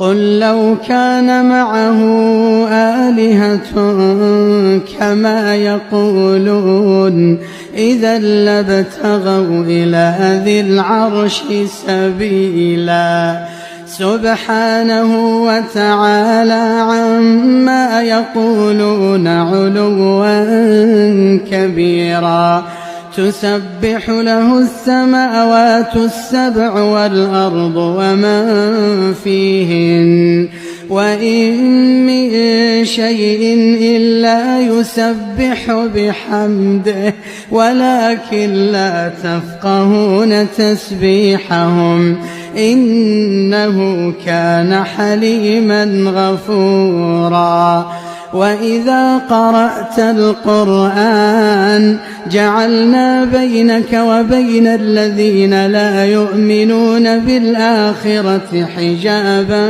قل لو كان معه آلهة كما يقولون إذا لابتغوا إلى ذي العرش سبيلا سبحانه وتعالى عما يقولون علوا كبيرا تسبح له السماوات السبع والأرض ومن فيهن وإن من شيء إلا يسبح بحمده ولكن لا تفقهون تسبيحهم إنه كان حليما غفورا وإذا قرأت القرآن جعلنا بينك وبين الذين لا يؤمنون بالآخرة حجابا